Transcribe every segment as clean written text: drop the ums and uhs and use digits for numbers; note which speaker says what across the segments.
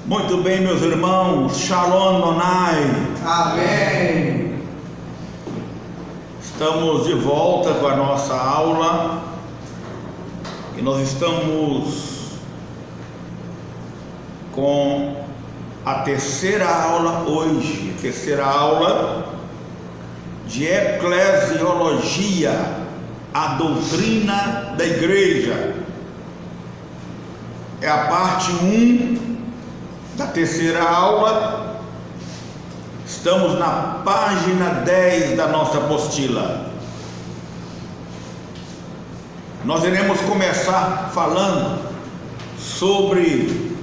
Speaker 1: Muito bem, meus irmãos, Shalom Monai.
Speaker 2: Amém.
Speaker 1: Estamos de volta com a nossa aula e nós estamos com a terceira aula hoje, terceira aula de Eclesiologia, a doutrina da igreja. É a parte 1 da terceira aula. Estamos na página 10 da nossa apostila. Nós iremos começar falando sobre,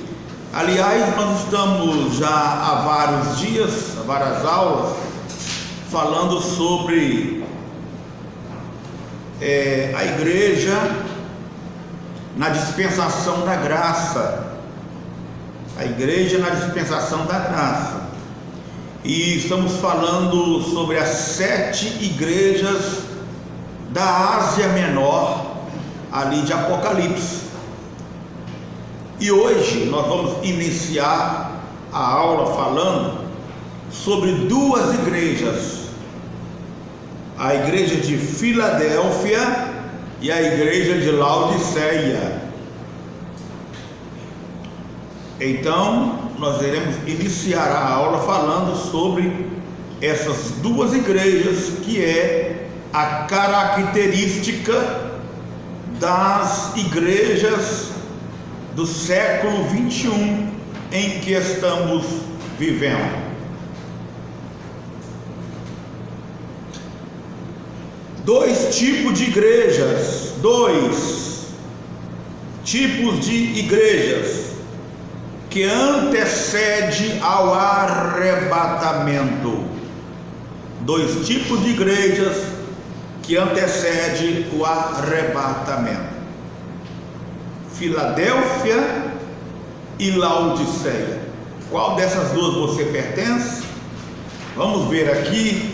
Speaker 1: aliás, nós estamos já há vários dias, há várias aulas, falando sobre a igreja na dispensação da graça. A igreja na dispensação da graça. E estamos falando sobre as 7 igrejas da Ásia Menor, ali de Apocalipse. E hoje nós vamos iniciar a aula falando sobre 2 igrejas: a igreja de Filadélfia e a igreja de Laodiceia. Então, nós iremos iniciar a aula falando sobre essas 2 igrejas, que é a característica das igrejas do século 21 em que estamos vivendo. Dois tipos de igrejas que antecede ao arrebatamento. 2 tipos de igrejas que antecede o arrebatamento: Filadélfia e Laodiceia. Qual dessas 2 você pertence? Vamos ver aqui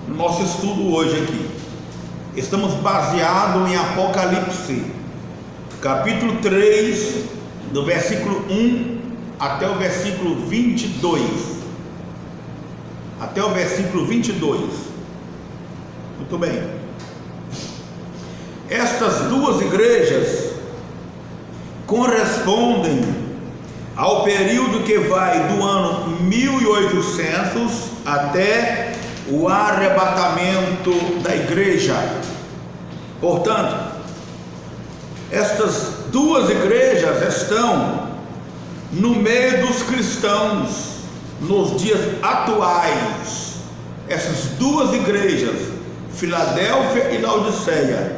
Speaker 1: no nosso estudo hoje aqui. Estamos baseados em Apocalipse, capítulo 3, do versículo 1 até o versículo 22. Até o versículo 22. Muito bem. Estas 2 igrejas correspondem ao período que vai do ano 1800 até o arrebatamento da igreja. Portanto, estas 2 igrejas estão no meio dos cristãos nos dias atuais. Essas 2 igrejas, Filadélfia e Laodiceia,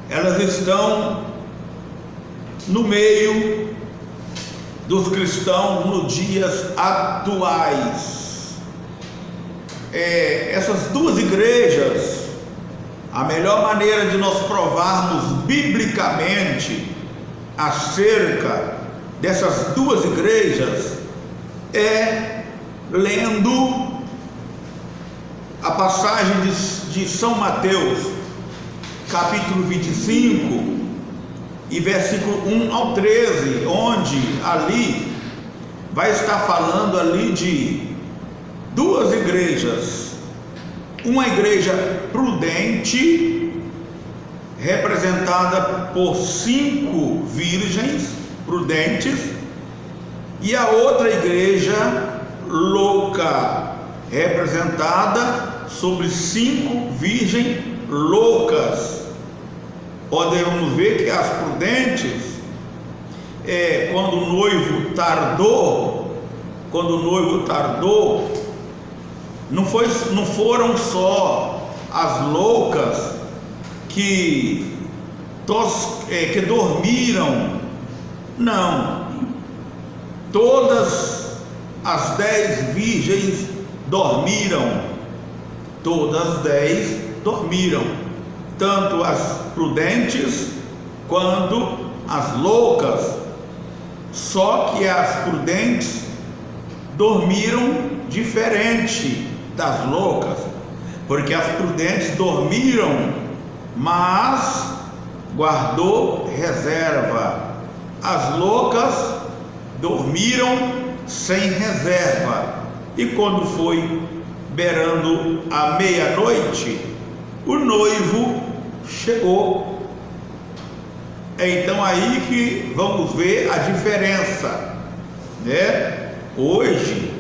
Speaker 1: elas estão no meio dos cristãos nos dias atuais. Essas 2 igrejas, a melhor maneira de nós provarmos biblicamente acerca dessas 2 igrejas é lendo a passagem de São Mateus, capítulo 25 e versículo 1 ao 13, onde ali vai estar falando ali de 2 igrejas. Uma igreja prudente, representada por 5 virgens prudentes, e a outra igreja louca, representada sobre 5 virgens loucas. Podemos ver que as prudentes, quando o noivo tardou, não foram só as loucas que dormiram, não. Todas as 10 virgens dormiram. Todas 10 dormiram, tanto as prudentes quanto as loucas. Só que as prudentes dormiram diferente das loucas, porque as prudentes dormiram, mas guardou reserva. As loucas dormiram sem reserva. E quando foi beirando a meia-noite, o noivo chegou. Então aí que vamos ver a diferença, né? Hoje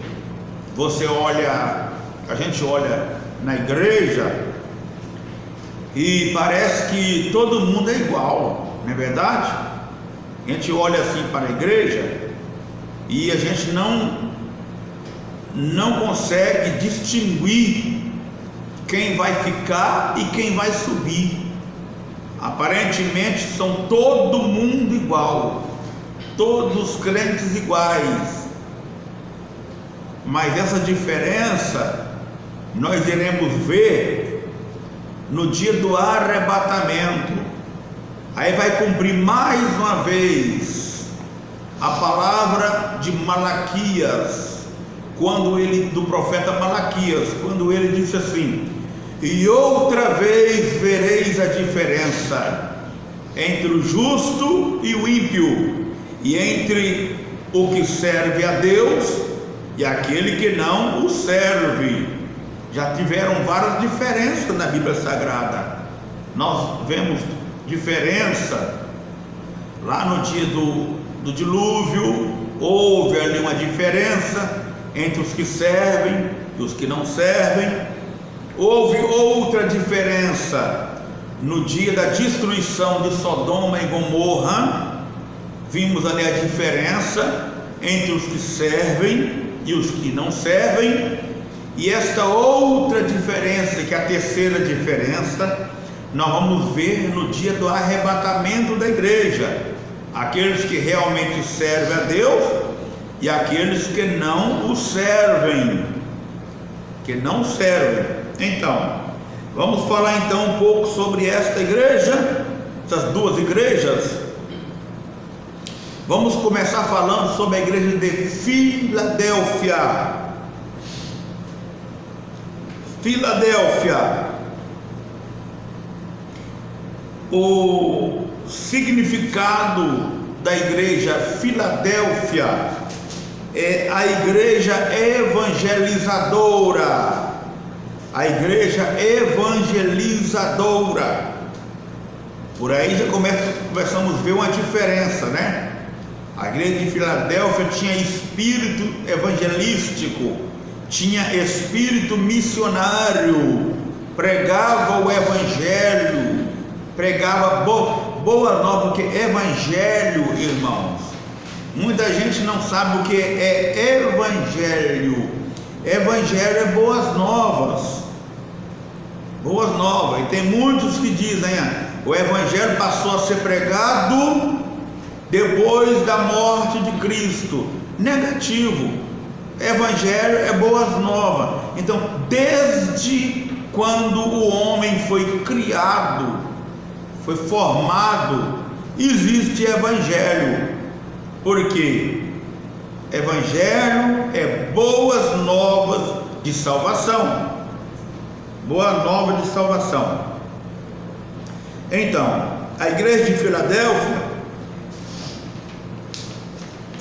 Speaker 1: você olha, a gente olha na igreja e parece que todo mundo é igual, não é verdade? A gente olha assim para a igreja e a gente não consegue distinguir quem vai ficar e quem vai subir. Aparentemente são todo mundo igual, todos os crentes iguais, mas essa diferença nós iremos ver no dia do arrebatamento. Aí vai cumprir mais uma vez a palavra de Malaquias, do profeta Malaquias, quando ele disse assim: e outra vez vereis a diferença entre o justo e o ímpio, e entre o que serve a Deus e aquele que não o serve. Já tiveram várias diferenças na Bíblia Sagrada. Nós vemos diferença lá no dia do dilúvio. Houve ali uma diferença entre os que servem e os que não servem. Houve outra diferença no dia da destruição de Sodoma e Gomorra. Vimos ali a diferença entre os que servem e os que não servem. E esta outra diferença, que é a terceira diferença, nós vamos ver no dia do arrebatamento da igreja. Aqueles que realmente servem a Deus e aqueles que não o servem. Então, vamos falar então um pouco sobre esta igreja, essas duas igrejas. Vamos começar falando sobre a igreja de Filadélfia. O significado da igreja Filadélfia é a igreja evangelizadora. A igreja evangelizadora. Por aí já começamos a ver uma diferença, né? A igreja de Filadélfia tinha espírito evangelístico, tinha espírito missionário, pregava o evangelho, pregava boa nova, porque evangelho, irmãos, muita gente não sabe o que é evangelho. Evangelho é boas novas, e tem muitos que dizem: o evangelho passou a ser pregado depois da morte de Cristo. Negativo. Evangelho é boas novas. Então, desde quando o homem foi criado, foi formado, existe evangelho. Porque evangelho é boas novas de salvação. Boa nova de salvação. Então, a igreja de Filadélfia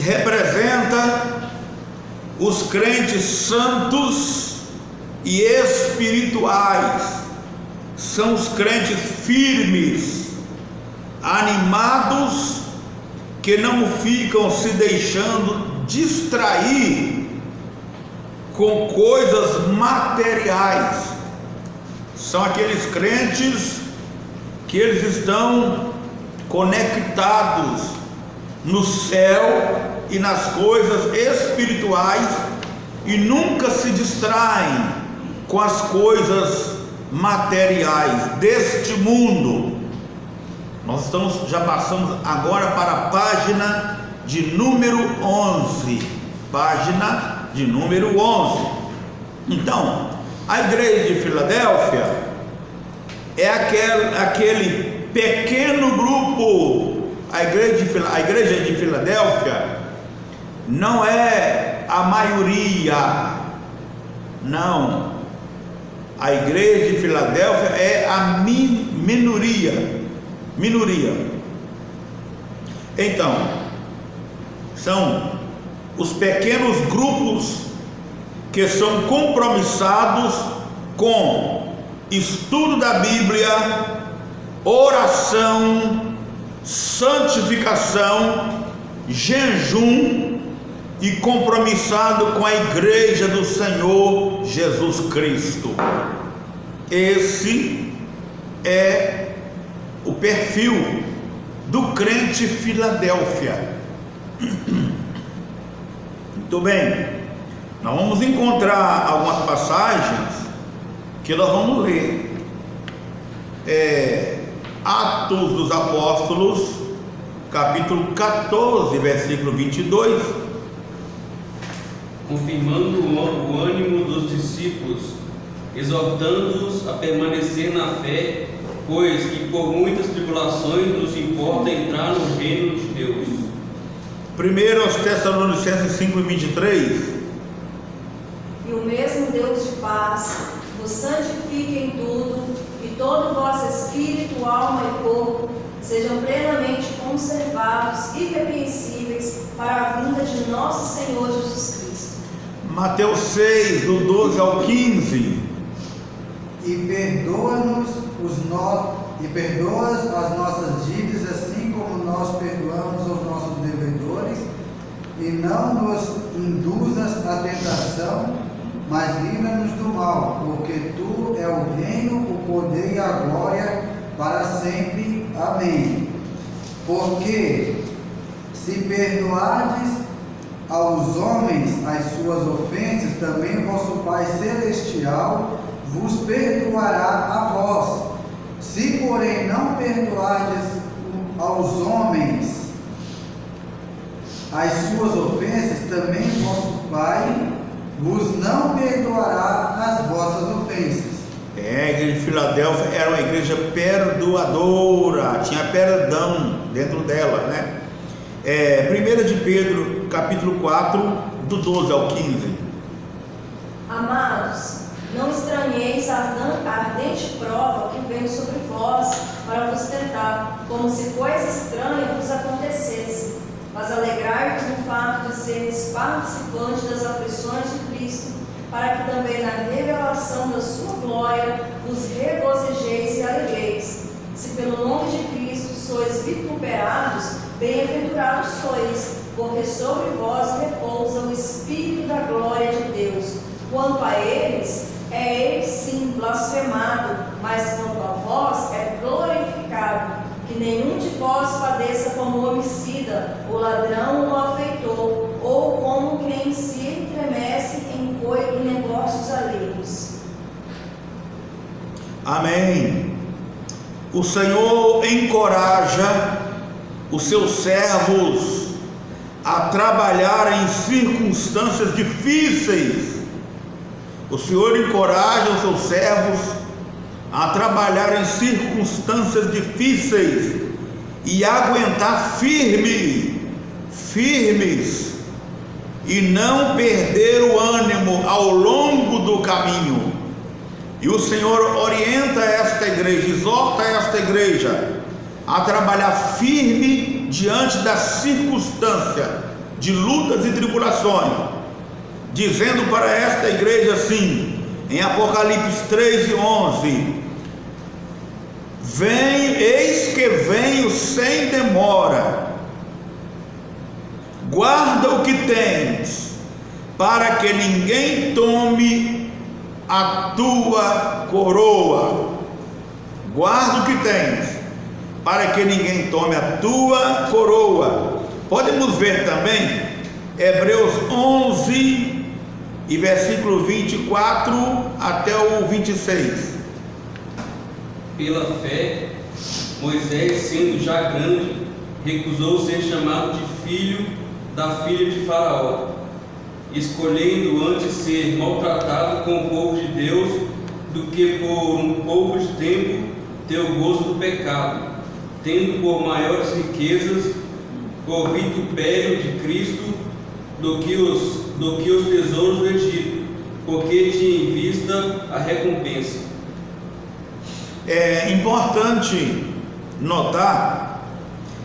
Speaker 1: representa os crentes santos e espirituais. São os crentes firmes, animados, que não ficam se deixando distrair com coisas materiais. São aqueles crentes que eles estão conectados no céu e nas coisas espirituais e nunca se distraem com as coisas materiais deste mundo. Nós já passamos agora para a página de número 11. Página de número 11. Então, a igreja de Filadélfia é aquele pequeno grupo. A igreja de Filadélfia não é a maioria, não. A igreja de Filadélfia é a minoria. Então, são os pequenos grupos que são compromissados com estudo da Bíblia, oração, santificação, jejum e compromissado com a igreja do Senhor Jesus Cristo. Esse é o perfil do crente Filadélfia. Muito bem, nós vamos encontrar algumas passagens que nós vamos ler. Atos dos Apóstolos, capítulo 14, versículo 22.
Speaker 3: Confirmando o ânimo dos discípulos, exortando-os a permanecer na fé, pois que por muitas tribulações nos importa entrar no reino de Deus.
Speaker 1: 1 Tessalonicenses 5:23.
Speaker 4: E o mesmo Deus de paz vos santifique em tudo, e todo o vosso espírito, alma e corpo sejam plenamente conservados, irrepreensíveis, para a vinda de nosso Senhor Jesus Cristo.
Speaker 1: Mateus 6, do 12 ao 15.
Speaker 2: E perdoa-nos as nossas dívidas, assim como nós perdoamos aos nossos devedores, e não nos induzas à tentação, mas livra-nos do mal, porque tu é o reino, o poder e a glória para sempre. Amém. Porque se perdoardes aos homens as suas ofensas, também vosso Pai Celestial vos perdoará a vós. Se, porém, não perdoardes aos homens as suas ofensas, também vosso Pai vos não perdoará as vossas ofensas.
Speaker 1: A igreja de Filadélfia era uma igreja perdoadora, tinha perdão dentro dela, né? 1 de Pedro, capítulo 4, do 12 ao 15.
Speaker 4: Amados, não estranheis a ardente prova que veio sobre vós para vos tentar, como se coisa estranha vos acontecesse. Mas alegrai-vos no fato de seres participantes das aflições de Cristo, para que também na revelação da sua glória vos regozijeis e alegreis. Se pelo nome de Cristo sois vituperados, bem-aventurados sois, porque sobre vós repousa o Espírito da glória de Deus. Quanto a eles, é ele sim blasfemado, mas quanto a vós é glorificado. Que nenhum de vós padeça como homicida, o ladrão ou o afeitor, ou como quem se entremece em negócios alheios.
Speaker 1: Amém. O Senhor encoraja os seus servos a trabalhar em circunstâncias difíceis. O Senhor encoraja os seus servos a trabalhar em circunstâncias difíceis e aguentar firmes e não perder o ânimo ao longo do caminho. E o Senhor orienta esta igreja, exorta esta igreja a trabalhar firme diante da circunstância de lutas e tribulações, dizendo para esta igreja assim, em Apocalipse 3:11: eis que venho sem demora, guarda o que tens, para que ninguém tome a tua coroa. Guarda o que tens, para que ninguém tome a tua coroa. Podemos ver também Hebreus 11 e versículo 24 até o 26.
Speaker 3: Pela fé, Moisés, sendo já grande, recusou ser chamado de filho da filha de Faraó, escolhendo antes ser maltratado com o povo de Deus, do que por um pouco de tempo ter o gozo do pecado, tendo por maiores riquezas o vitupério de Cristo do que os tesouros do Egito, porque tinha em vista a recompensa.
Speaker 1: É importante notar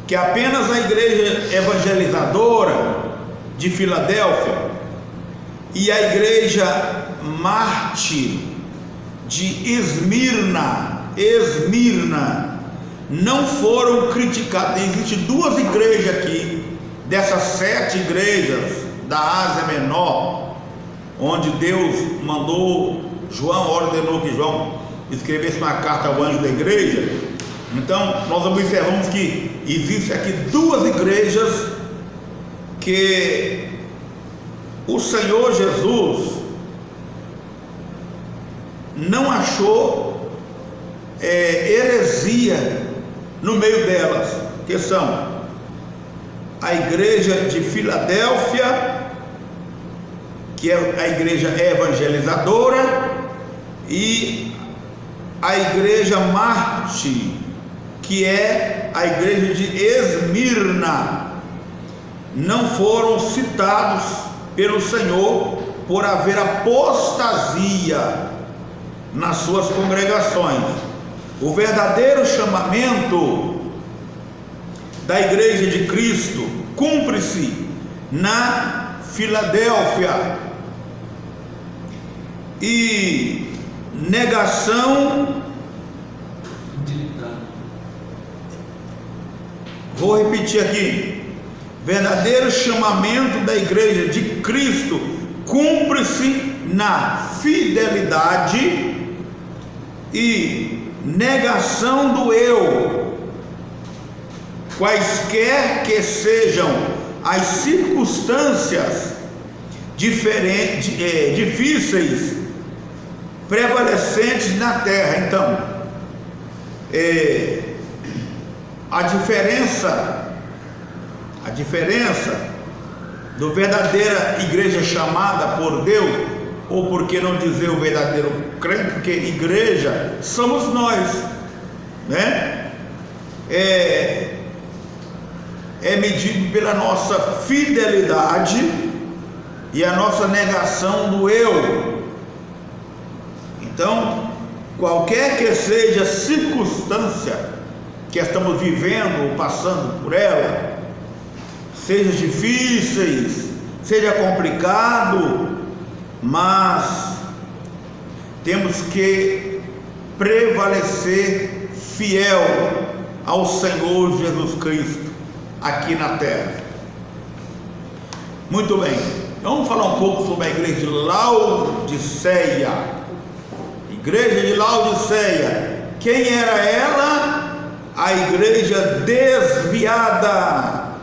Speaker 1: que apenas a igreja evangelizadora de Filadélfia e a igreja mártir de Esmirna não foram criticadas. Existem duas igrejas aqui, dessas 7 igrejas da Ásia Menor, onde Deus mandou João, ordenou que João escrevesse uma carta ao anjo da igreja. Então nós observamos que existem aqui duas igrejas que o Senhor Jesus não achou heresia no meio delas, que são a igreja de Filadélfia, que é a igreja evangelizadora, e a igreja mártir, que é a igreja de Esmirna. Não foram citados pelo Senhor por haver apostasia nas suas congregações. O verdadeiro chamamento da igreja de Cristo cumpre-se na Filadélfia, e negação, vou repetir aqui, verdadeiro chamamento da igreja de Cristo cumpre-se na fidelidade e negação do eu, quaisquer que sejam as circunstâncias difíceis prevalecentes na terra. Então, a diferença do verdadeira igreja chamada por Deus, ou por que não dizer o verdadeiro crente, porque igreja somos nós, né? É medido pela nossa fidelidade e a nossa negação do eu. Então, qualquer que seja a circunstância que estamos vivendo ou passando por ela, seja difíceis, seja complicado, mas temos que prevalecer fiel ao Senhor Jesus Cristo aqui na terra. Muito bem, vamos falar um pouco sobre a igreja de Laodiceia. Igreja de Laodiceia, quem era ela? A igreja desviada,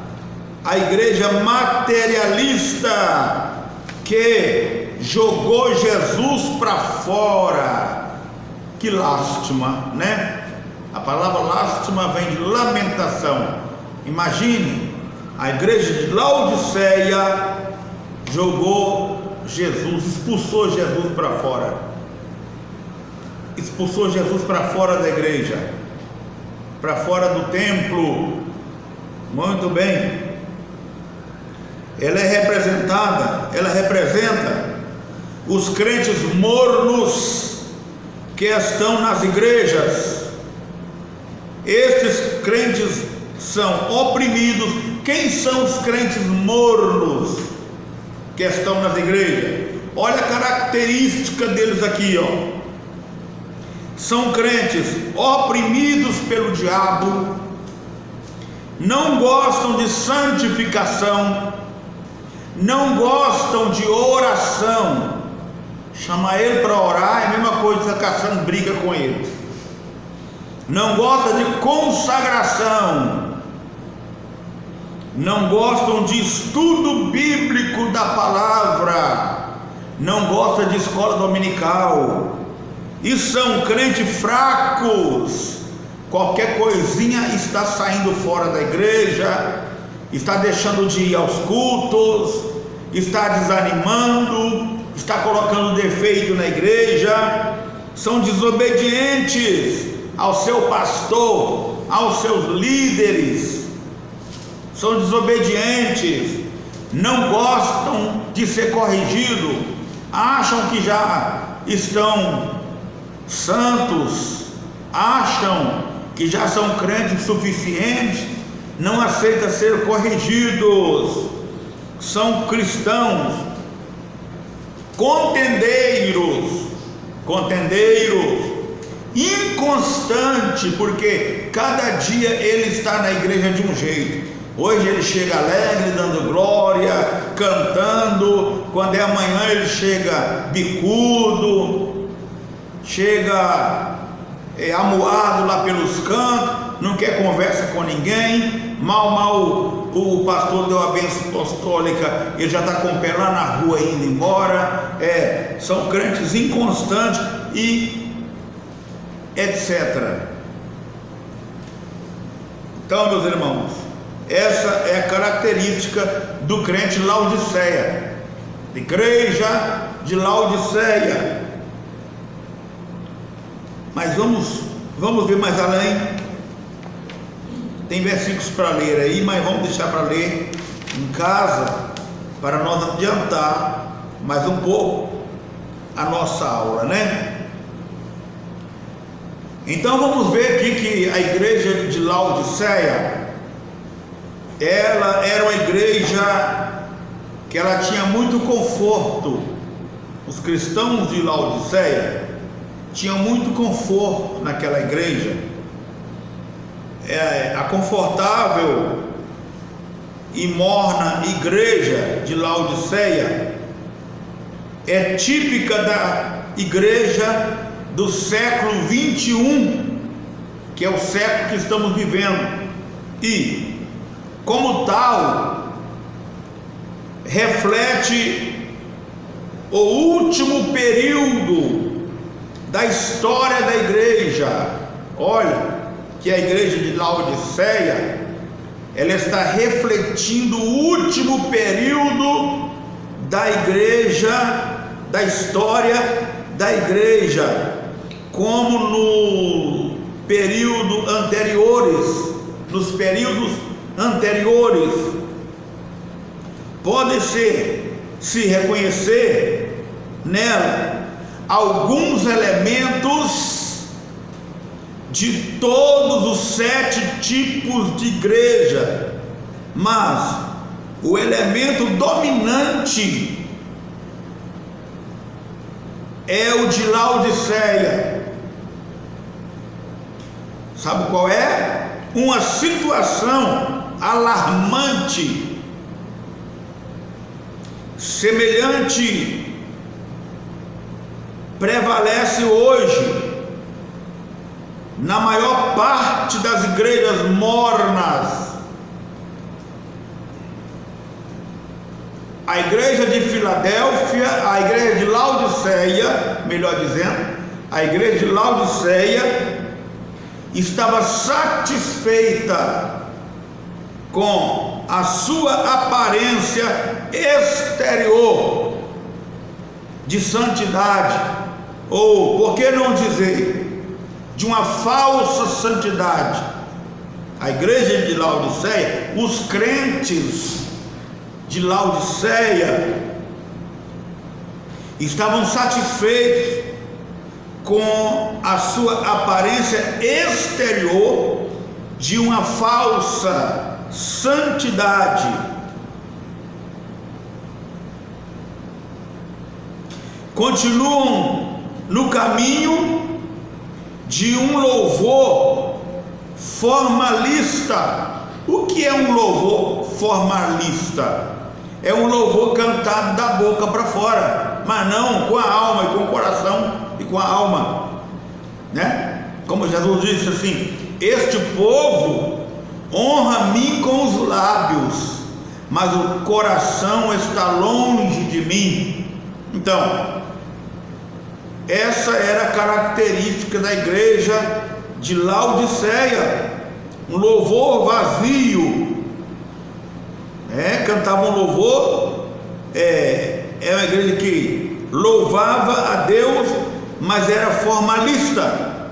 Speaker 1: a igreja materialista, que jogou Jesus para fora. Que lástima, né? A palavra lástima vem de lamentação. Imagine, a igreja de Laodiceia jogou Jesus, expulsou Jesus para fora, expulsou Jesus para fora da igreja, para fora do templo. Muito bem. Ela representa os crentes mornos que estão nas igrejas. Estes crentes são oprimidos. Quem são os crentes mornos que estão nas igrejas? Olha a característica deles aqui, ó. São crentes oprimidos pelo diabo, não gostam de santificação, não gostam de oração. Chama ele para orar é a mesma coisa que está caçando briga com ele. Não gosta de consagração, não gostam de estudo bíblico da palavra, não gostam de escola dominical, e são crentes fracos. Qualquer coisinha está saindo fora da igreja, está deixando de ir aos cultos, está desanimando, está colocando defeito na igreja, são desobedientes ao seu pastor, aos seus líderes, são desobedientes, não gostam de ser corrigido, acham que já estão santos, acham que já são crentes suficientes, não aceitam ser corrigidos. são cristãos contendeiros, inconstante, porque cada dia ele está na igreja de um jeito. Hoje ele chega alegre, dando glória, cantando. Quando é amanhã ele chega bicudo, chega amuado lá pelos cantos, não quer conversa com ninguém. Mal o pastor deu a bênção apostólica, ele já está com o pé lá na rua indo embora. São crentes inconstantes e etc. Então, meus irmãos, essa é a característica do crente Laodiceia, igreja de Laodiceia. Mas vamos ver mais além. Tem versículos para ler aí, mas vamos deixar para ler em casa, para nós adiantar mais um pouco a nossa aula, né? Então vamos ver aqui que a igreja de Laodiceia, ela era uma igreja que ela tinha muito conforto. Os cristãos de Laodiceia tinham muito conforto naquela igreja. A confortável e morna igreja de Laodiceia é típica da igreja do século 21, que é o século que estamos vivendo, e como tal reflete o último período da história da igreja. Olha que a igreja de Laodiceia, ela está refletindo o último período da igreja, da história da igreja, como nos períodos anteriores, pode se reconhecer nela alguns elementos de todos os 7 tipos de igreja, mas o elemento dominante é o de Laodiceia. Sabe qual é? Uma situação alarmante, semelhante, prevalece hoje na maior parte das igrejas mornas. A igreja de Filadélfia, a igreja de Laodiceia, melhor dizendo, a igreja de Laodiceia estava satisfeita com a sua aparência exterior de santidade, ou, por que não dizer, de uma falsa santidade. A igreja de Laodiceia, os crentes de Laodiceia estavam satisfeitos com a sua aparência exterior de uma falsa santidade. Continuam no caminho de um louvor formalista. O que é um louvor formalista? É um louvor cantado da boca para fora, mas não com a alma e com o coração e com a alma, né? Como Jesus disse assim: este povo honra a mim com os lábios, mas o coração está longe de mim. Então, essa era a característica da igreja de Laodiceia, um louvor vazio, cantava um louvor, é uma igreja que louvava a Deus, mas era formalista,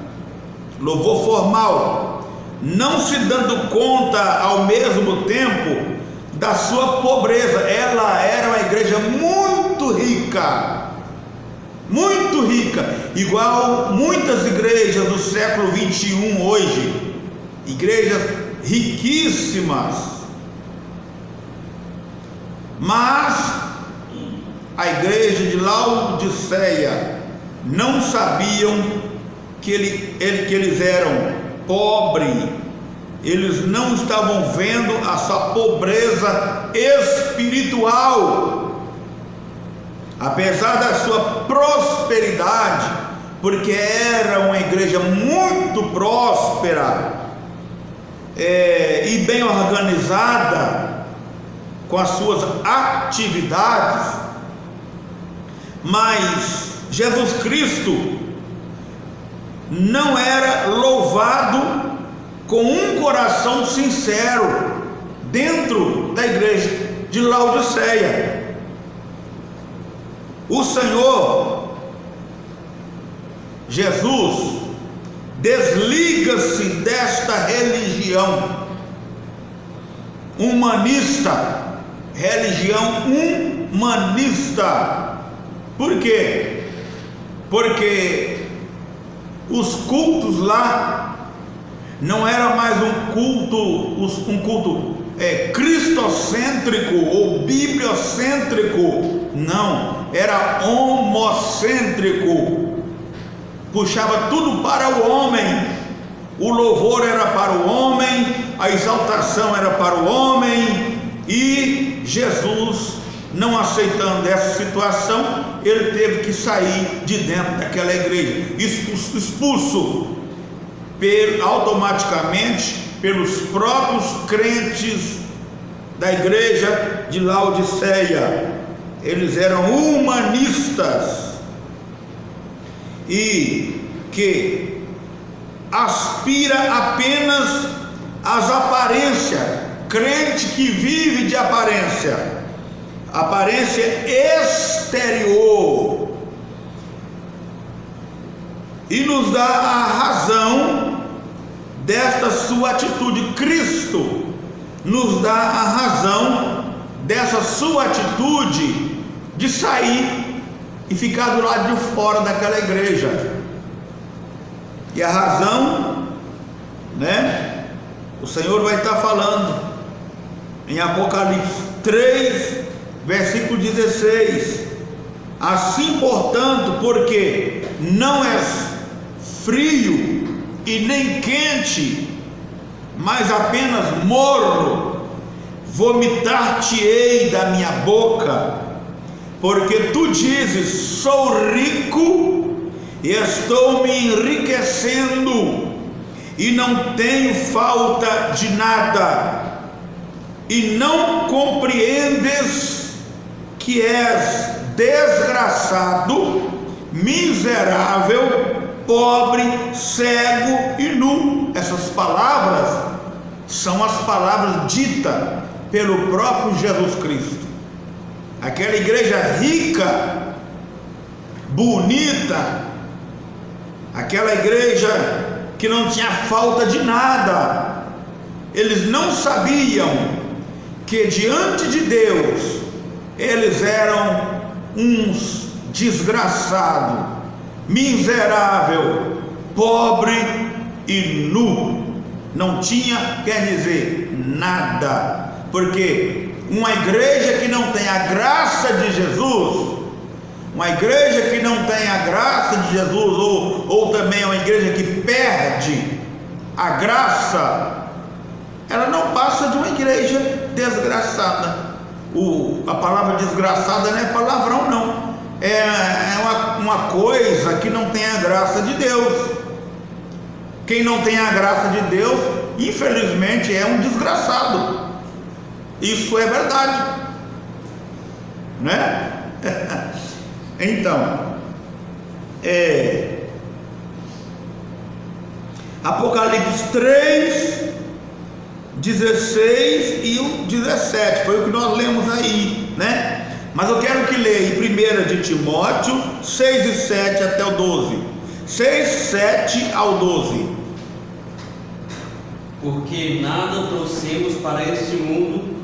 Speaker 1: louvor formal, não se dando conta ao mesmo tempo da sua pobreza. Ela era uma igreja muito rica, igual muitas igrejas do século 21 hoje, igrejas riquíssimas, Mas a igreja de Laodiceia não sabiam que eles eram pobres. Eles não estavam vendo a sua pobreza espiritual, apesar da sua prosperidade, porque era uma igreja muito próspera e bem organizada com as suas atividades. Mas Jesus Cristo não era louvado com um coração sincero dentro da igreja de Laodiceia. O Senhor Jesus desliga-se desta religião humanista, Por quê? Porque os cultos lá não era mais um culto cristocêntrico ou bibliocêntrico, não, era homocêntrico, puxava tudo para o homem, o louvor era para o homem, a exaltação era para o homem, e Jesus, não aceitando essa situação, ele teve que sair de dentro daquela igreja, expulso automaticamente pelos próprios crentes da igreja de Laodiceia. Eles eram humanistas e que aspira apenas às aparências, crente que vive de aparência exterior, e nos dá a razão desta sua atitude. Cristo nos dá a razão dessa sua atitude de sair e ficar do lado de fora daquela igreja. E a razão, o Senhor vai estar falando em Apocalipse 3, versículo 16: assim, portanto, porque não és frio e nem quente, mas apenas morno, vomitar-te-ei da minha boca, porque tu dizes: sou rico e estou me enriquecendo e não tenho falta de nada, e não compreendes que és desgraçado, miserável, pobre, cego e nu. Essas palavras são as palavras ditas pelo próprio Jesus Cristo. Aquela igreja rica, bonita, aquela igreja que não tinha falta de nada, eles não sabiam que diante de Deus eles eram uns desgraçados, miserável, pobre e nu. Não tinha, quer dizer, nada. Porque uma igreja que não tem a graça de Jesus, uma igreja que não tem a graça de Jesus, ou também uma igreja que perde a graça, ela não passa de uma igreja desgraçada. A palavra desgraçada não é palavrão, não. É uma coisa que não tem a graça de Deus. Quem não tem a graça de Deus, infelizmente, é um desgraçado. Isso é verdade, né? Então, Apocalipse 3, 16 e o 17, foi o que nós lemos aí, né? Mas eu quero que leia em 1 de Timóteo 6 e 7 até o 12. 6, 7 ao 12.
Speaker 3: Porque nada trouxemos para este mundo,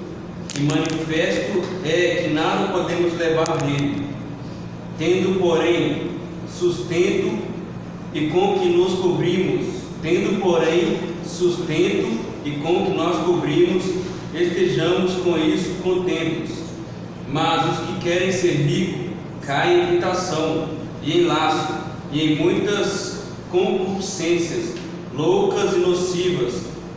Speaker 3: e manifesto é que nada podemos levar dele, tendo porém sustento e com que nos cobrimos, estejamos com isso contentes, Mas os que querem ser ricos caem em tentação e em laço e em muitas concupiscências loucas e nocivas,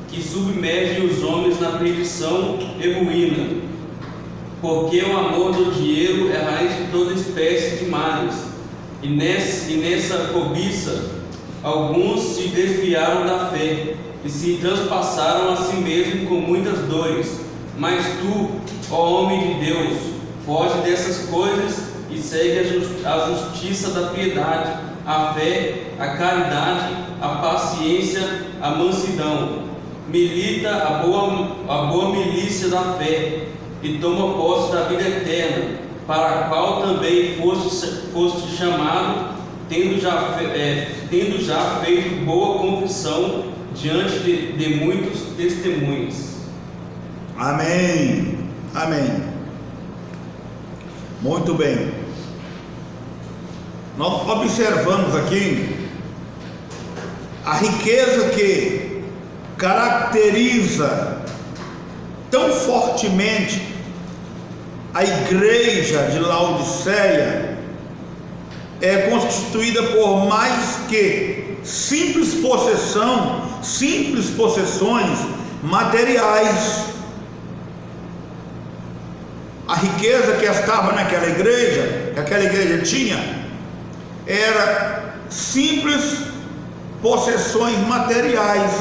Speaker 3: que submergem os homens na perdição e ruína. Porque o amor do dinheiro é a raiz de toda espécie de males, e nessa cobiça alguns se desviaram da fé e se transpassaram a si mesmos com muitas dores. Mas tu, ó homem de Deus, foge dessas coisas e segue a justiça da piedade, a fé, a caridade, a paciência, a mansidão. Milita a boa milícia da fé e toma posse da vida eterna, para a qual também foste chamado, tendo já feito boa confissão diante de muitos testemunhos.
Speaker 1: Amém. Amém. Muito bem. Nós observamos aqui a riqueza que caracteriza tão fortemente a igreja de Laodiceia. É constituída por mais que simples possessões materiais. A riqueza que estava naquela igreja, que aquela igreja tinha, era simples possessões materiais,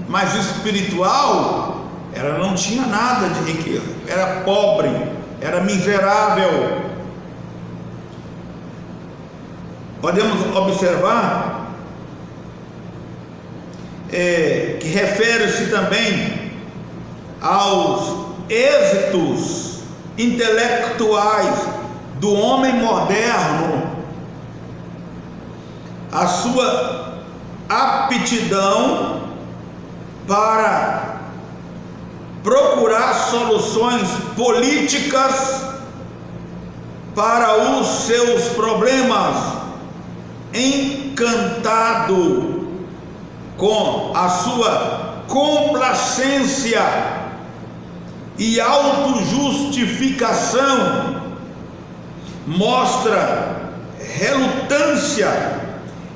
Speaker 1: mas espiritual, ela não tinha nada de riqueza, era pobre, era miserável. Podemos observar que refere-se também aos êxitos intelectuais do homem moderno, a sua aptidão para procurar soluções políticas para os seus problemas, encantado com a sua complacência e autojustificação, mostra relutância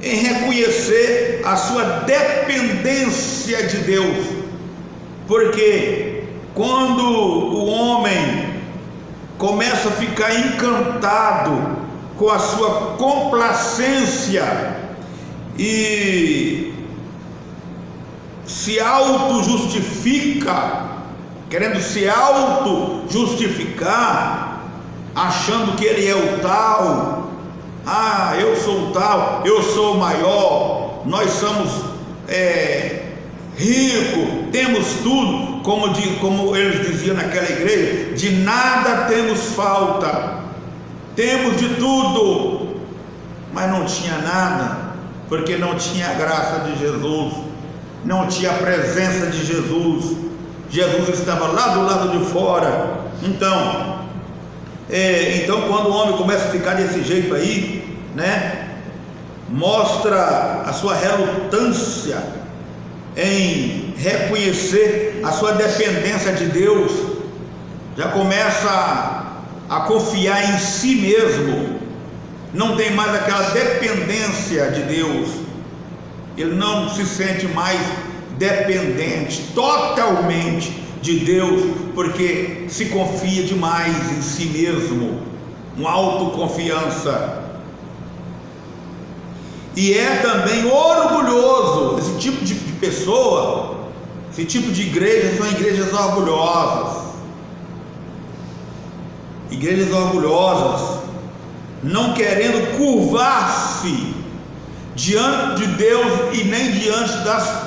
Speaker 1: em reconhecer a sua dependência de Deus, porque quando o homem começa a ficar encantado com a sua complacência e se auto-justifica, querendo se auto-justificar, achando que ele é o tal, eu sou o tal, eu sou o maior, nós somos ricos, temos tudo, como eles diziam naquela igreja, de nada temos falta, temos de tudo, mas não tinha nada, porque não tinha a graça de Jesus, não tinha a presença de Jesus. Jesus estava lá do lado de fora. Então quando o homem começa a ficar desse jeito aí, né, mostra a sua relutância em reconhecer a sua dependência de Deus, já começa a confiar em si mesmo, não tem mais aquela dependência de Deus, ele não se sente mais dependente totalmente de Deus, porque se confia demais em si mesmo, uma autoconfiança, e é também orgulhoso. Esse tipo de pessoa, esse tipo de igreja são igrejas orgulhosas, não querendo curvar-se diante de Deus e nem diante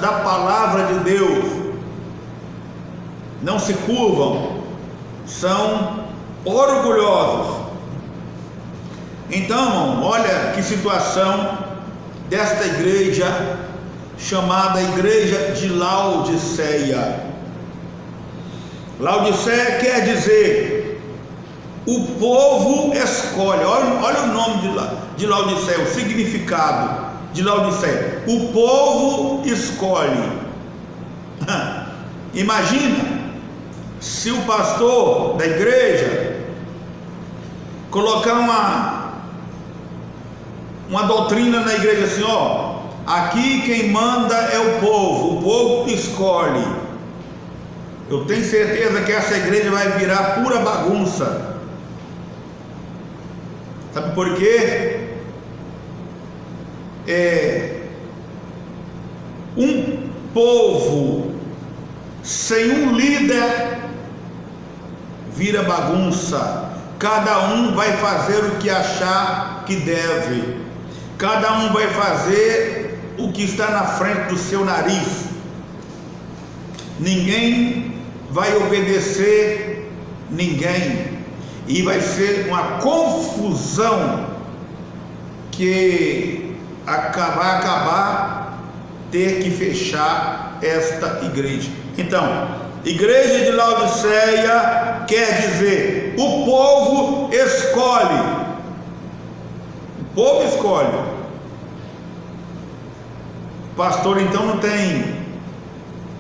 Speaker 1: da palavra de Deus, não se curvam, são orgulhosos. Então, olha que situação desta igreja chamada igreja de Laodiceia. Laodiceia quer dizer o povo escolhe. Olha o nome de Laodiceia, o significado de Laodiceia: o povo escolhe. Imagina se o pastor da igreja colocar uma doutrina na igreja assim, ó, aqui quem manda é o povo que escolhe. Eu tenho certeza que essa igreja vai virar pura bagunça. Sabe por quê? Um povo sem um líder vira bagunça. Cada um vai fazer o que achar que deve. Cada um vai fazer o que está na frente do seu nariz. Ninguém vai obedecer ninguém. E vai ser uma confusão que vai acabar ter que fechar esta igreja. Então, igreja de Laodiceia quer dizer, o povo escolhe. O povo escolhe. O pastor então não tem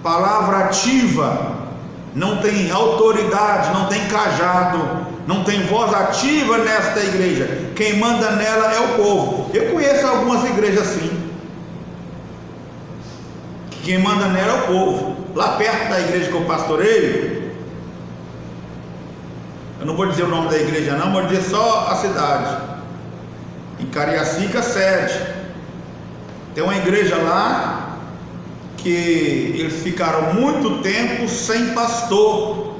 Speaker 1: palavra ativa, não tem autoridade, não tem cajado, não tem voz ativa nesta igreja. Quem manda nela é o povo. Eu conheço algumas igrejas assim. Quem manda nela é o povo. Lá perto da igreja que eu pastoreio, eu não vou dizer o nome da igreja não, vou dizer só a cidade. Em Cariacica, sede. Tem uma igreja lá que eles ficaram muito tempo sem pastor.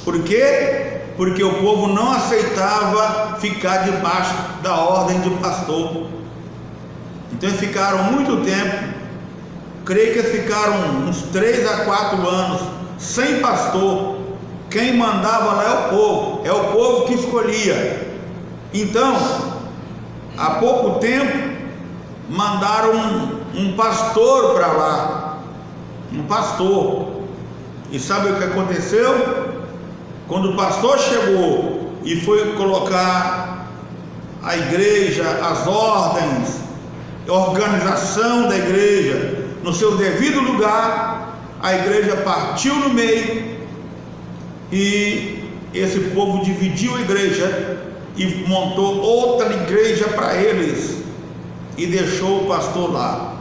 Speaker 1: Por quê? Porque o povo não aceitava ficar debaixo da ordem de pastor. Então eles ficaram muito tempo, creio que eles ficaram uns 3 a 4 anos sem pastor. Quem mandava lá é o povo que escolhia. Então, há pouco tempo, mandaram um pastor para lá, um pastor. E sabe o que aconteceu? Quando o pastor chegou e foi colocar a igreja, as ordens, a organização da igreja no seu devido lugar, a igreja partiu no meio e esse povo dividiu a igreja e montou outra igreja para eles e deixou o pastor lá.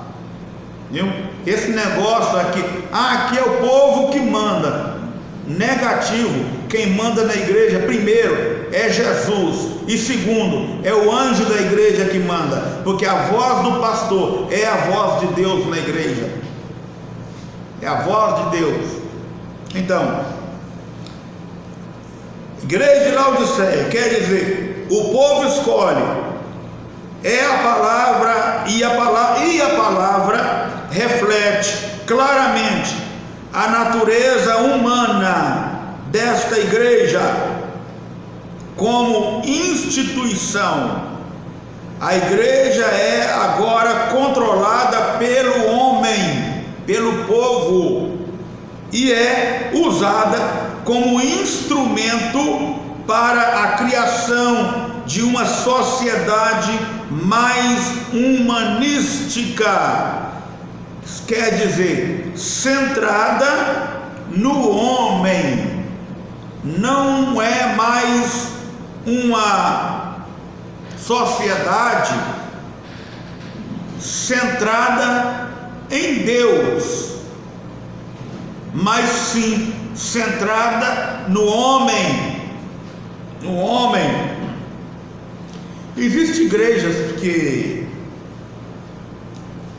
Speaker 1: Viu? Esse negócio aqui, aqui é o povo que manda. Negativo. Quem manda na igreja, primeiro, é Jesus, e segundo, é o anjo da igreja que manda, porque a voz do pastor é a voz de Deus na igreja, é a voz de Deus. Então, igreja de Laodiceia quer dizer, o povo escolhe, é a palavra, e a palavra reflete claramente a natureza humana desta igreja como instituição. A igreja é agora controlada pelo homem, pelo povo, e é usada como instrumento para a criação de uma sociedade mais humanística, quer dizer, centrada no homem. Não é mais uma sociedade centrada em Deus, mas sim centrada no homem. No homem. Existem igrejas que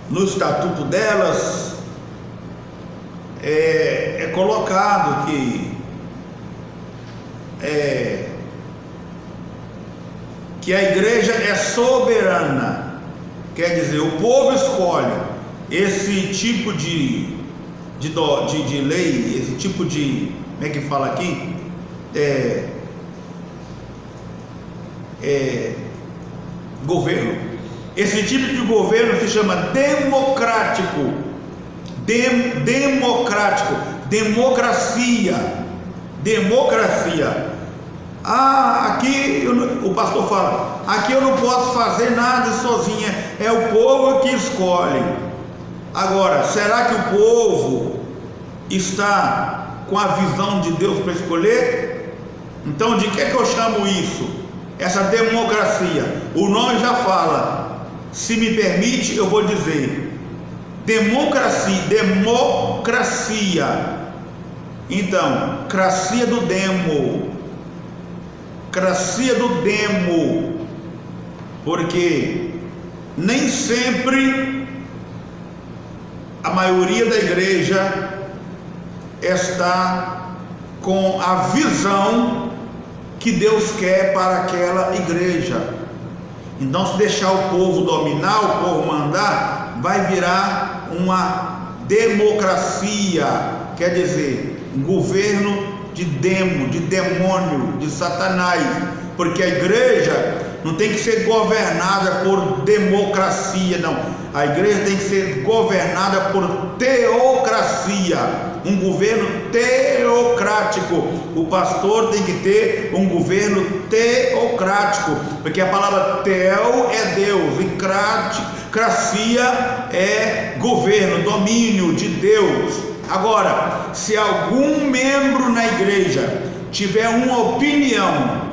Speaker 1: no estatuto delas é colocado que a igreja é soberana, quer dizer, o povo escolhe esse tipo de lei, esse tipo de, como é que fala aqui? Governo. Esse tipo de governo se chama democrático. Democracia. Aqui o pastor fala, aqui eu não posso fazer nada sozinha, é o povo que escolhe. Agora, será que o povo está com a visão de Deus para escolher? Então, de que eu chamo isso? essa democracia. O nome já fala. Se me permite, eu vou dizer democracia. Então, cracia do demo, porque nem sempre a maioria da igreja está com a visão que Deus quer para aquela igreja. Então, se deixar o povo dominar, o povo mandar, vai virar uma democracia, quer dizer, um governo de demônio, de Satanás, porque a igreja não tem que ser governada por democracia, não. A igreja tem que ser governada por teocracia, um governo teocrático. O pastor tem que ter um governo teocrático, porque a palavra teo é Deus e cracia é governo, domínio de Deus. Agora, se algum membro na igreja tiver uma opinião,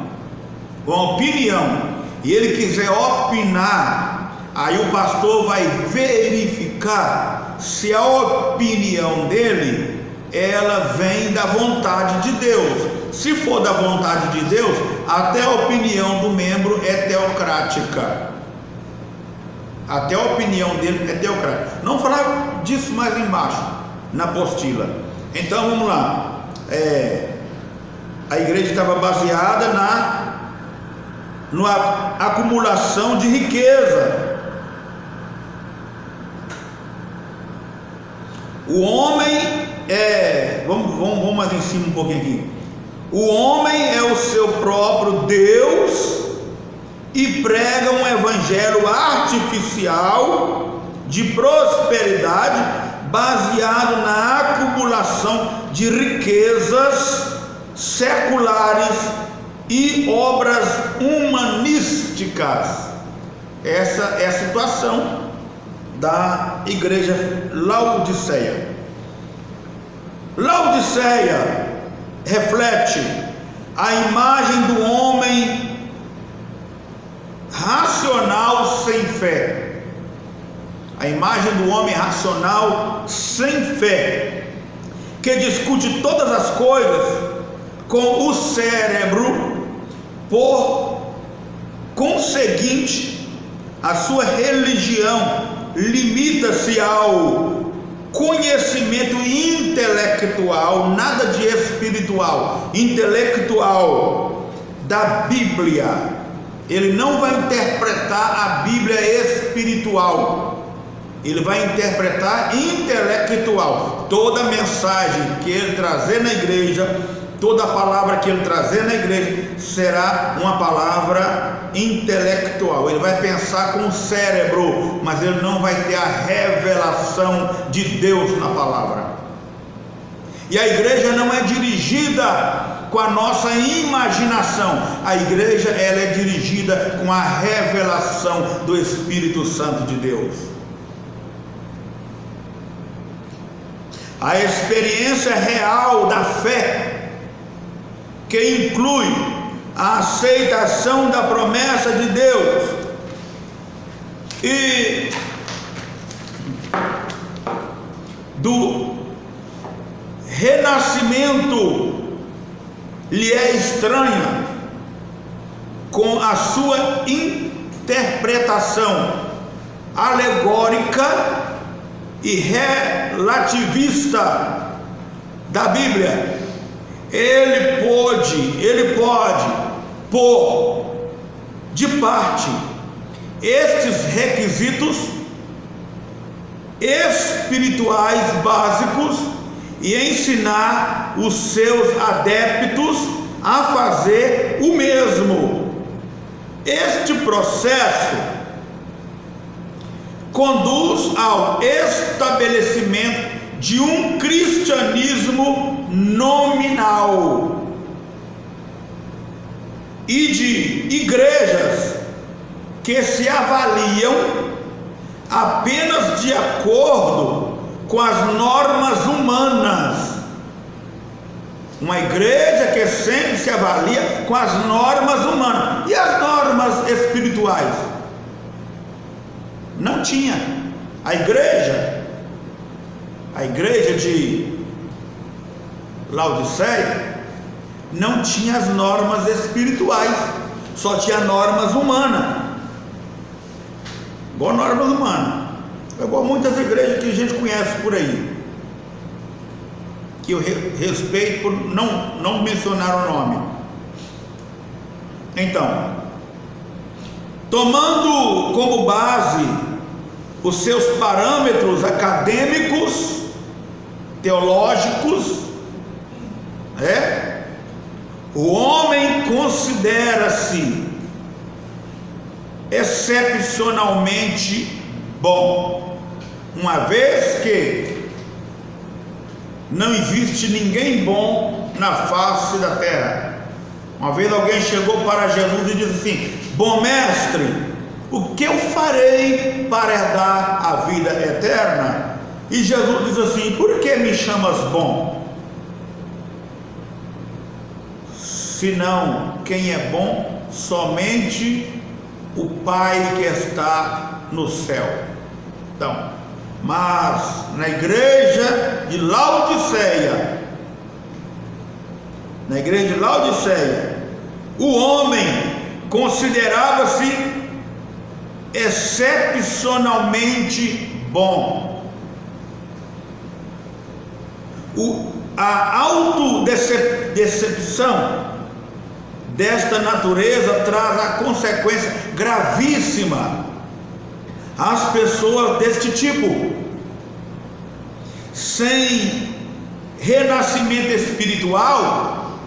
Speaker 1: e ele quiser opinar, aí o pastor vai verificar se a opinião dele, ela vem da vontade de Deus. Se for da vontade de Deus, até a opinião do membro é teocrática. Até a opinião dele é teocrática. Não falar disso mais embaixo na apostila. Então vamos lá. A igreja estava baseada na acumulação de riqueza. O homem vamos mais em cima um pouquinho aqui. O homem é o seu próprio Deus e prega um evangelho artificial de prosperidade baseado na acumulação de riquezas seculares e obras humanísticas. Essa é a situação da igreja Laodiceia. Laodiceia reflete a imagem do homem racional sem fé. A imagem do homem racional sem fé, que discute todas as coisas com o cérebro. Por conseguinte, a sua religião limita-se ao conhecimento intelectual, nada de espiritual, intelectual da Bíblia. Ele não vai interpretar a Bíblia espiritual, ele vai interpretar intelectual. Toda mensagem que ele trazer na igreja, toda palavra que ele trazer na igreja será uma palavra intelectual. Ele vai pensar com o cérebro, mas ele não vai ter a revelação de Deus na palavra. E a igreja não é dirigida com a nossa imaginação. A igreja, ela é dirigida com a revelação do Espírito Santo de Deus. A experiência real da fé, que inclui a aceitação da promessa de Deus e do renascimento, lhe é estranha com a sua interpretação alegórica e relativista da Bíblia. Ele pode pôr de parte estes requisitos espirituais básicos e ensinar os seus adeptos a fazer o mesmo. Este processo conduz ao estabelecimento de um cristianismo nominal e de igrejas que se avaliam apenas de acordo com as normas humanas. Uma igreja que sempre se avalia com as normas humanas. E as tinha. A igreja de Laodiceia não tinha as normas espirituais, só tinha normas humanas, igual normas humanas, igual muitas igrejas que a gente conhece por aí, que eu respeito por não mencionar o nome. Então, tomando como base os seus parâmetros acadêmicos, teológicos, o homem considera-se excepcionalmente bom, uma vez que não existe ninguém bom na face da terra. Uma vez alguém chegou para Jesus e disse assim: bom mestre, o que eu farei para herdar a vida eterna? E Jesus diz assim: por que me chamas bom? Senão quem é bom, somente o Pai que está no céu. Então, mas na igreja de Laodiceia, o homem considerava-se excepcionalmente bom. A autodecepção desta natureza traz a consequência gravíssima às pessoas deste tipo. Sem renascimento espiritual,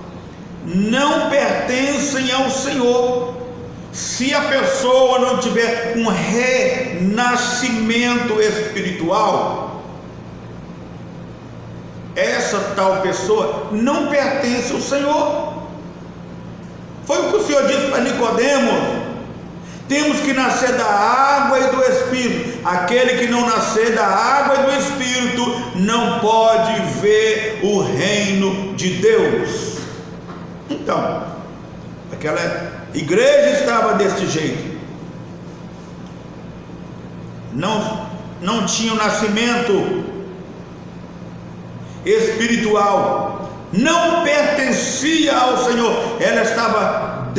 Speaker 1: não pertencem ao Senhor. Se a pessoa não tiver um renascimento espiritual, essa tal pessoa não pertence ao Senhor. Foi o que o Senhor disse para Nicodemos: temos que nascer da água e do Espírito. Aquele que não nascer da água e do Espírito não pode ver o reino de Deus. Então, aquela igreja estava deste jeito, não tinha o nascimento espiritual, não pertencia ao Senhor, ela estava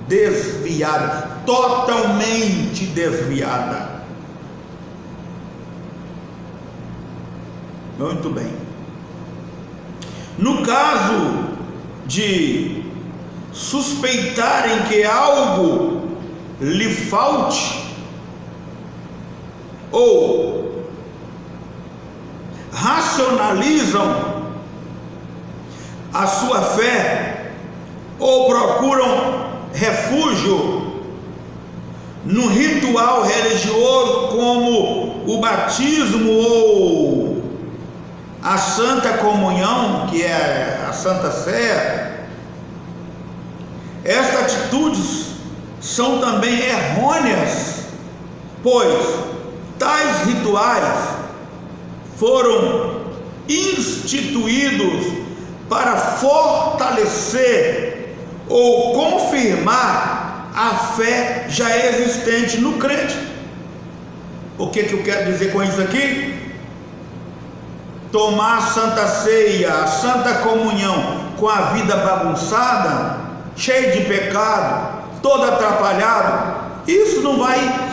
Speaker 1: desviada, totalmente desviada. Muito bem. No caso de suspeitarem que algo lhe falte, ou racionalizam a sua fé, ou procuram refúgio no ritual religioso como o batismo ou a Santa Comunhão, que é a Santa Sé, estas atitudes são também errôneas, pois tais rituais foram instituídos para fortalecer ou confirmar a fé já existente no crente. O que eu quero dizer com isso aqui? Tomar a Santa Ceia, a Santa Comunhão com a vida bagunçada, cheia de pecado, todo atrapalhado, isso não vai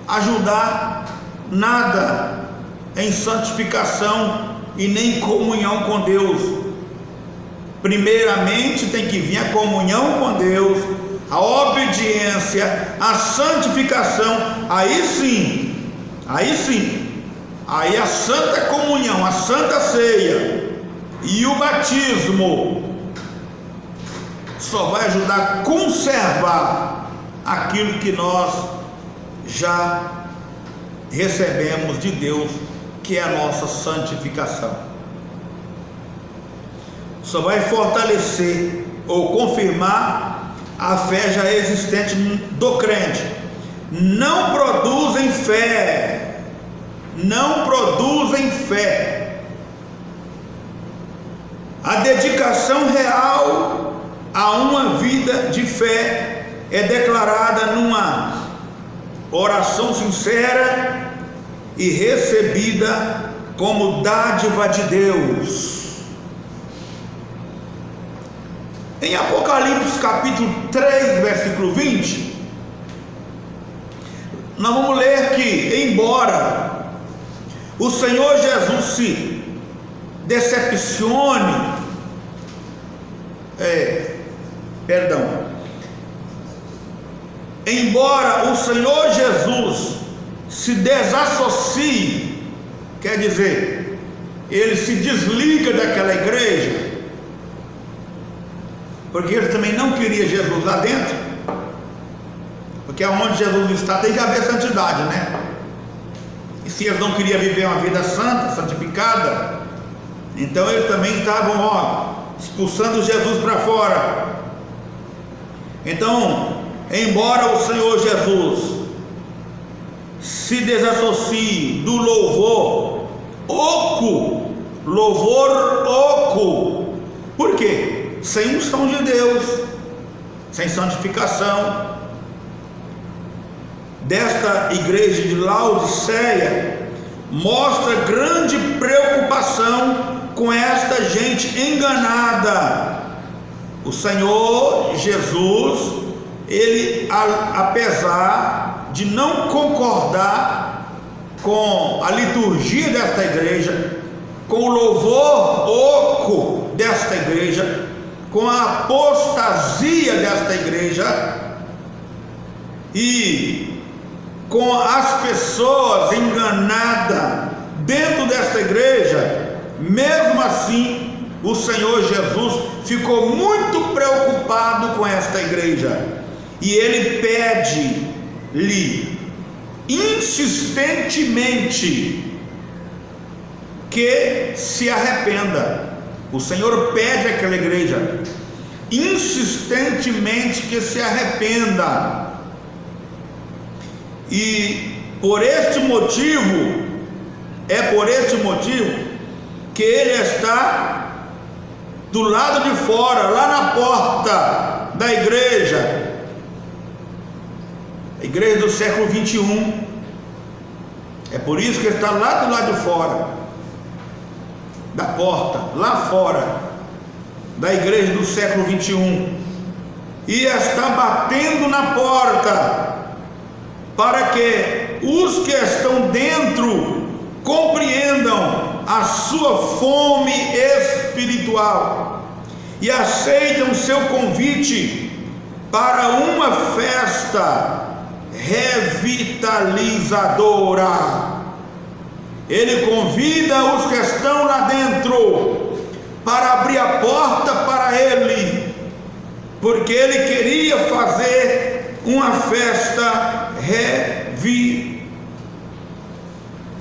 Speaker 1: ajudar nada em santificação e nem comunhão com Deus. Primeiramente tem que vir a comunhão com Deus, a obediência, a santificação, aí sim, aí a Santa Comunhão, a Santa Ceia e o batismo só vai ajudar a conservar aquilo que nós já recebemos de Deus, que é a nossa santificação. Só vai fortalecer ou confirmar a fé já existente do crente. Não produzem fé. A dedicação real a uma vida de fé é declarada numa oração sincera e recebida como dádiva de Deus. Em Apocalipse capítulo 3, versículo 20, nós vamos ler que, embora o Senhor Jesus se decepcione, embora o Senhor Jesus se desassocie, quer dizer, ele se desliga daquela igreja, porque ele também não queria Jesus lá dentro, porque onde Jesus está tem que haver santidade, né? E se eles não queriam viver uma vida santa, santificada, então eles também estavam expulsando Jesus para fora. Então, embora o Senhor Jesus se desassocie do louvor oco, por quê? Sem unção de Deus, sem santificação desta igreja de Laodiceia, mostra grande preocupação com esta gente enganada. O Senhor Jesus, ele, apesar de não concordar com a liturgia desta igreja, com o louvor oco desta igreja, com a apostasia desta igreja e com as pessoas enganadas dentro desta igreja, mesmo assim o Senhor Jesus ficou muito preocupado com esta igreja, e ele pede-lhe insistentemente que se arrependa. O Senhor pede àquela igreja insistentemente que se arrependa, e por este motivo que ele está do lado de fora, lá na porta da igreja, a igreja do século 21. É por isso que ele está lá do lado de fora da porta, lá fora da igreja do século 21, e está batendo na porta para que os que estão dentro compreendam a sua fome espiritual e aceitem o seu convite para uma festa revitalizadora. Ele convida os que estão lá dentro para abrir a porta para ele, porque ele queria fazer uma festa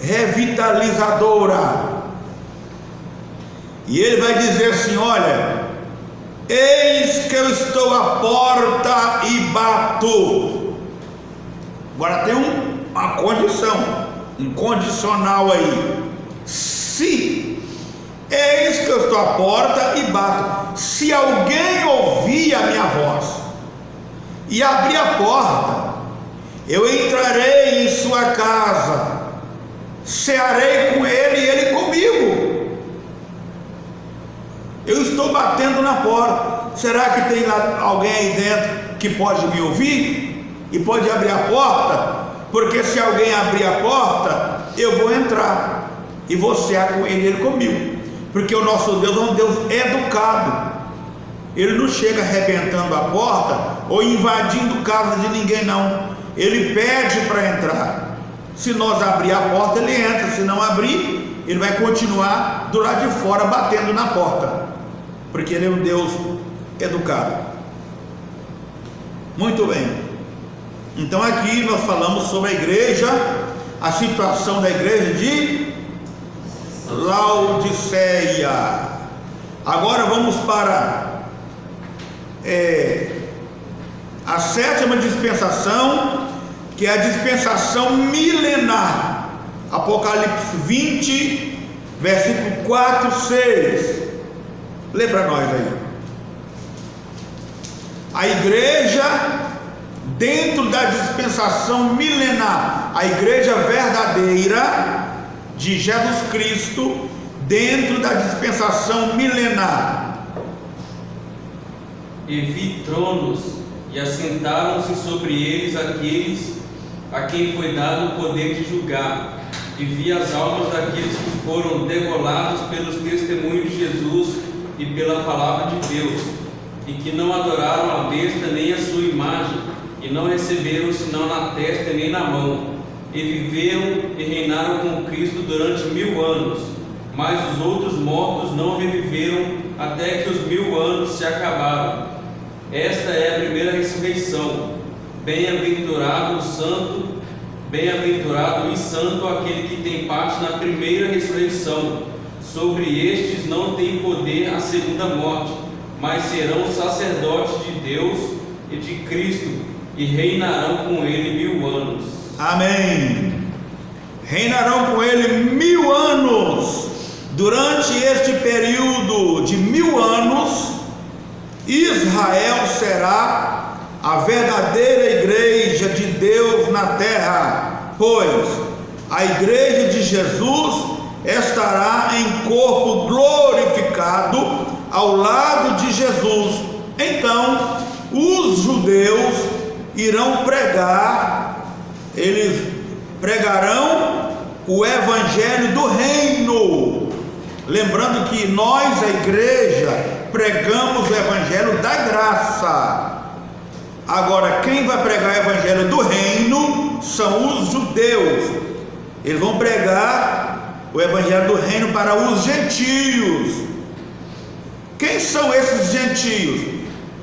Speaker 1: revitalizadora. E ele vai dizer assim: olha, eis que eu estou à porta e bato. Agora tem uma condição, um condicional aí. Se, eis que eu estou à porta e bato, se alguém ouvir a minha voz e abrir a porta, eu entrarei em sua casa, cearei com ele e ele comigo. Eu estou batendo na porta. Será que tem lá alguém aí dentro que pode me ouvir e pode abrir a porta? Porque se alguém abrir a porta, eu vou entrar e vou cear com ele e ele comigo. Porque o nosso Deus é um Deus educado. Ele não chega arrebentando a porta ou invadindo casa de ninguém, não. Ele pede para entrar. Se nós abrir a porta, ele entra. Se não abrir, ele vai continuar do lado de fora batendo na porta, porque ele é um Deus educado. Muito bem. Então aqui nós falamos sobre a igreja, a situação da igreja de Laodiceia. Agora vamos para a sétima dispensação, que é a dispensação milenar. Apocalipse 20, versículo 4, 6. Lê para nós aí. A igreja dentro da dispensação milenar, a igreja verdadeira de Jesus Cristo, dentro da dispensação milenar.
Speaker 3: E vi tronos, e assentaram-se sobre eles aqueles a quem foi dado o poder de julgar. E vi as almas daqueles que foram degolados pelos testemunhos de Jesus e pela palavra de Deus, e que não adoraram a besta nem a sua imagem, e não receberam o sinal na testa e nem na mão, e viveram e reinaram com Cristo durante 1000 anos. Mas os outros mortos não reviveram até que os 1000 anos se acabaram. Esta é a primeira ressurreição. Bem-aventurado e santo aquele que tem parte na primeira ressurreição. Sobre estes não tem poder a segunda morte, mas serão sacerdotes de Deus e de Cristo, e reinarão com ele 1000 anos.
Speaker 1: Amém. Reinarão com ele 1000 anos. Durante este período de 1000 anos, Israel será a verdadeira igreja de Deus na terra, pois a igreja de Jesus estará em corpo glorificado ao lado de Jesus. Então os judeus irão pregar, eles pregarão o evangelho do reino. Lembrando que nós, a igreja, pregamos o evangelho da graça. Agora, quem vai pregar o evangelho do reino são os judeus. Eles vão pregar o evangelho do reino para os gentios. Quem são esses gentios?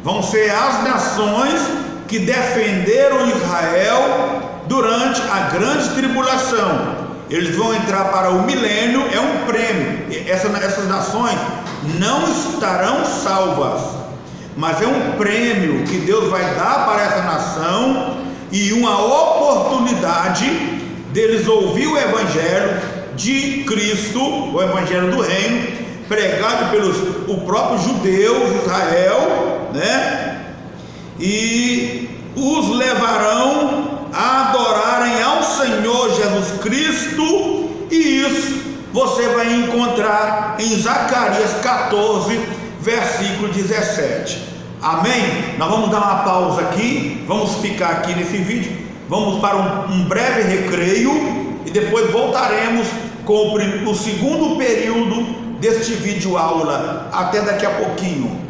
Speaker 1: Vão ser as nações que defenderam Israel durante a grande tribulação. Eles vão entrar para o milênio, é um prêmio. Essas nações não estarão salvas, mas é um prêmio que Deus vai dar para essa nação e uma oportunidade deles ouvir o evangelho de Cristo, o evangelho do reino, pregado pelos o próprio judeus, Israel, né? E os levarão a adorarem ao Senhor Jesus Cristo, e isso você vai encontrar em Zacarias 14, versículo 17. Amém? Nós vamos dar uma pausa aqui, vamos ficar aqui nesse vídeo, vamos para um breve recreio e depois voltaremos com o segundo período deste vídeo aula. Até daqui a pouquinho.